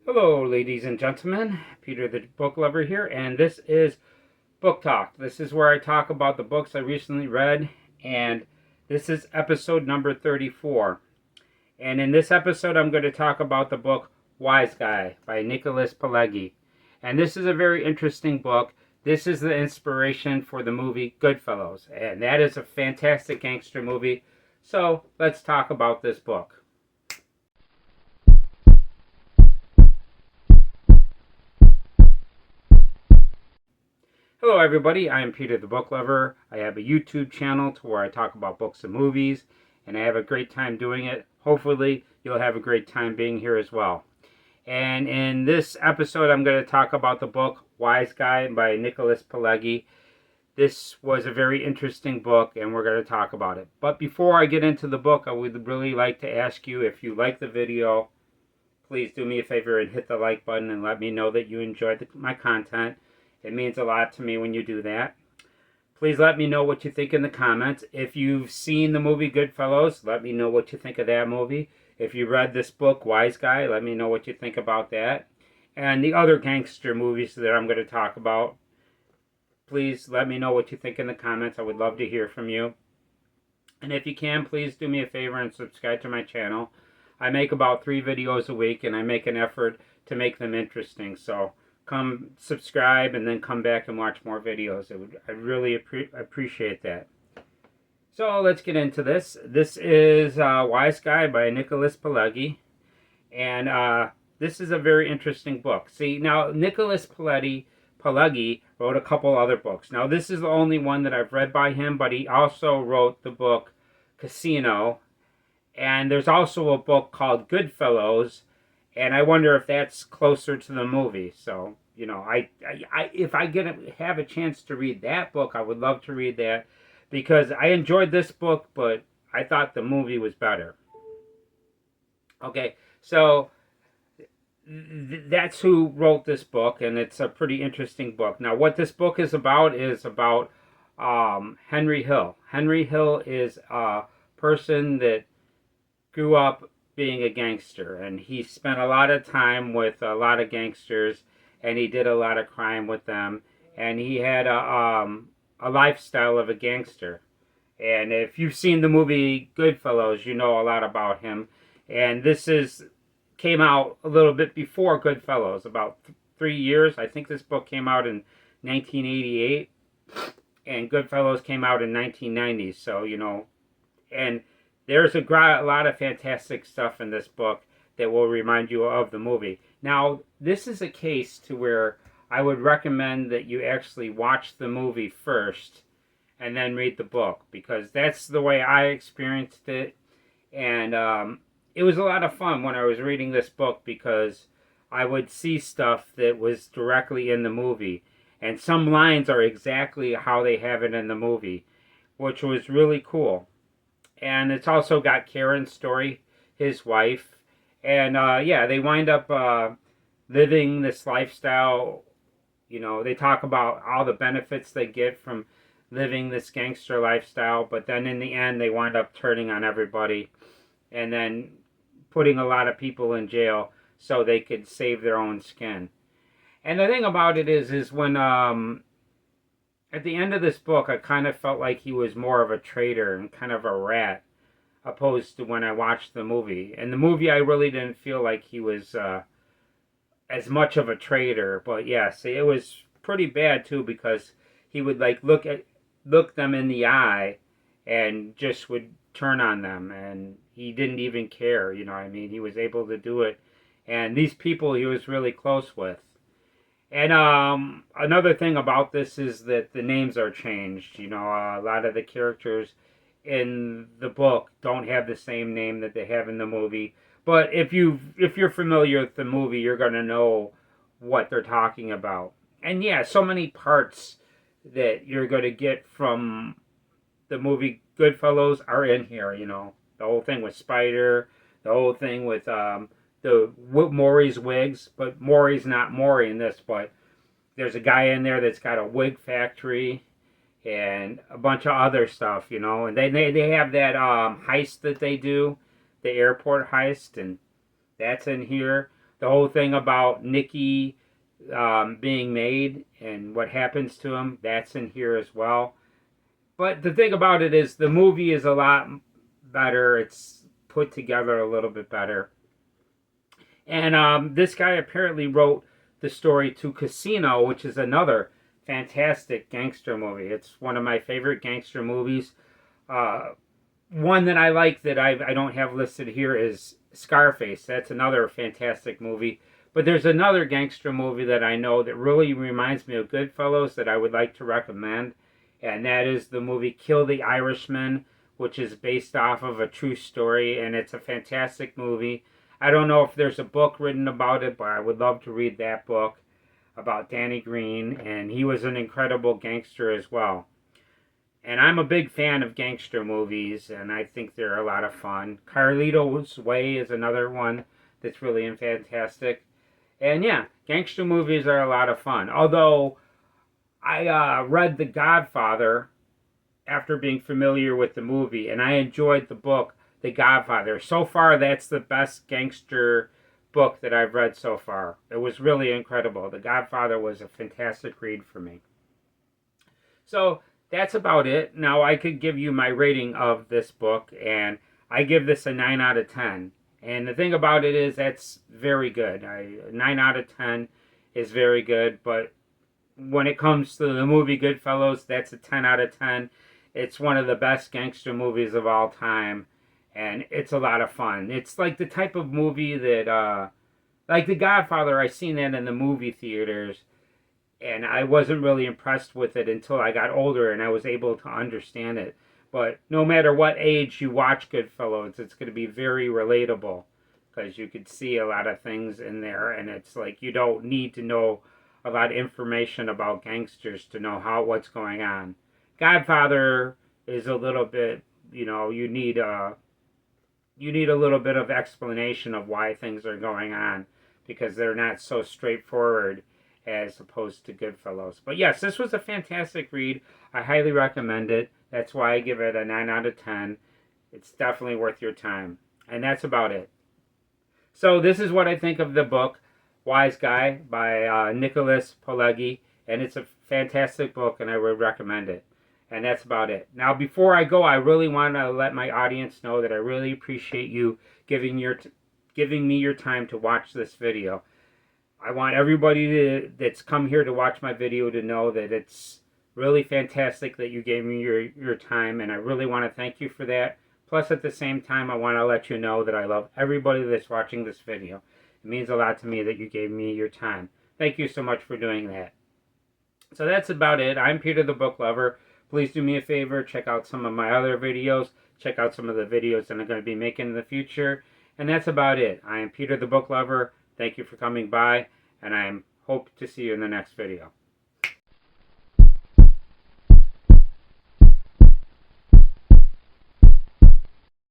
Hello, ladies and gentlemen. Peter the Book Lover here, and this is Book Talk. This is where I talk about the books I recently read, and this is episode number 34. And in this episode, I'm going to talk about the book Wise Guy by Nicholas Pileggi. And this is a very interesting book. This is the inspiration for the movie Goodfellas, and that is a fantastic gangster movie. So let's talk about this book. Hello everybody, I am Peter the Book Lover. I have a YouTube channel to where I talk about books and movies, and I have a great time doing it. Hopefully you'll have a great time being here as well. And in this episode I'm going to talk about the book Wise Guy by Nicholas Pileggi. This was a very interesting book and we're going to talk about it. But before I get into the book, I would really like to ask you, if you like the video, please do me a favor and hit the like button and let me know that you enjoyed my content. It means a lot to me when you do that. Please let me know what you think in the comments. If you've seen the movie Goodfellas, let me know what you think of that movie. If you read this book, Wise Guy, let me know what you think about that. And the other gangster movies that I'm going to talk about, please let me know what you think in the comments. I would love to hear from you. And if you can, please do me a favor and subscribe to my channel. I make about 3 videos a week, and I make an effort to make them interesting. So come subscribe and then come back and watch more videos. I'd really appreciate that. So let's get into this. This is Wise Guy by Nicholas Pileggi. And this is a very interesting book. See, now Nicholas Pileggi wrote a couple other books. Now this is the only one that I've read by him, but he also wrote the book Casino. And there's also a book called Goodfellas. And I wonder if that's closer to the movie. So, you know, if I have a chance to read that book, I would love to read that, because I enjoyed this book, but I thought the movie was better. Okay, so that's who wrote this book, and it's a pretty interesting book. Now, what this book is about Henry Hill. Henry Hill is a person that grew up being a gangster, and he spent a lot of time with a lot of gangsters, and he did a lot of crime with them, and he had a lifestyle of a gangster. And if you've seen the movie Goodfellas, you know a lot about him. And came out a little bit before Goodfellas, about 3 years. I think this book came out in 1988, and Goodfellas came out in 1990. So, you know, and there's a lot of fantastic stuff in this book that will remind you of the movie. Now, this is a case to where I would recommend that you actually watch the movie first and then read the book, because that's the way I experienced it. And it was a lot of fun when I was reading this book, because I would see stuff that was directly in the movie. And some lines are exactly how they have it in the movie, which was really cool. And it's also got Karen's story, his wife. And yeah, they wind up living this lifestyle. You know, they talk about all the benefits they get from living this gangster lifestyle. But then in the end, they wind up turning on everybody and then putting a lot of people in jail so they could save their own skin. And the thing about it is when at the end of this book, I kind of felt like he was more of a traitor and kind of a rat, opposed to when I watched the movie. In the movie, I really didn't feel like he was as much of a traitor. But yes, it was pretty bad too, because he would like look them in the eye and just would turn on them, and he didn't even care. You know what I mean? He was able to do it, and these people he was really close with. And another thing about this is that the names are changed. You know, a lot of the characters in the book don't have the same name that they have in the movie. But if you're familiar with the movie, you're going to know what they're talking about. And yeah, so many parts that you're going to get from the movie Goodfellas are in here. You know, the whole thing with Spider, the whole thing with Maury's wigs, but Maury's not Maury in this, but there's a guy in there that's got a wig factory and a bunch of other stuff, you know. And they have that heist that they do, the airport heist, and that's in here. The whole thing about Nicky being made and what happens to him, that's in here as well. But the thing about it is the movie is a lot better. It's put together a little bit better. And this guy apparently wrote the story to Casino, which is another fantastic gangster movie. It's one of my favorite gangster movies. One that I like that I don't have listed here is Scarface. That's another fantastic movie. But there's another gangster movie that I know that really reminds me of Goodfellas that I would like to recommend. And that is the movie Kill the Irishman, which is based off of a true story. And it's a fantastic movie. I don't know if there's a book written about it, but I would love to read that book about Danny Green. And he was an incredible gangster as well. And I'm a big fan of gangster movies, and I think they're a lot of fun. Carlito's Way is another one that's really fantastic. And yeah, gangster movies are a lot of fun. Although I read The Godfather after being familiar with the movie, and I enjoyed the book, The Godfather. So far, that's the best gangster book that I've read so far. It was really incredible. The Godfather was a fantastic read for me. So that's about it. Now, I could give you my rating of this book, and I give this a 9 out of 10. And the thing about it is that's very good. 9 out of 10 is very good, but when it comes to the movie Goodfellas, that's a 10 out of 10. It's one of the best gangster movies of all time, and it's a lot of fun. It's like the type of movie that, like The Godfather, I seen that in the movie theaters, and I wasn't really impressed with it until I got older and I was able to understand it. But no matter what age you watch Goodfellas, it's going to be very relatable because you could see a lot of things in there, and it's like you don't need to know a lot of information about gangsters to know what's going on. Godfather is a little bit, you need a little bit of explanation of why things are going on because they're not so straightforward as opposed to Goodfellas. But yes, this was a fantastic read. I highly recommend it. That's why I give it a 9 out of 10. It's definitely worth your time. And that's about it. So this is what I think of the book, Wise Guy by Nicholas Pileggi. And it's a fantastic book, and I would recommend it. And that's about it. Now, before I go, I really want to let my audience know that I really appreciate you giving me your time to watch this video. I want everybody that's come here to watch my video to know that it's really fantastic that you gave me your time, and I really want to thank you for that. Plus, at the same time, I want to let you know that I love everybody that's watching this video. It means a lot to me that you gave me your time. Thank you so much for doing that. So that's about it. I'm Peter the Book Lover. Please do me a favor, check out some of my other videos. Check out some of the videos that I'm going to be making in the future. And that's about it. I am Peter the Book Lover. Thank you for coming by, and I hope to see you in the next video.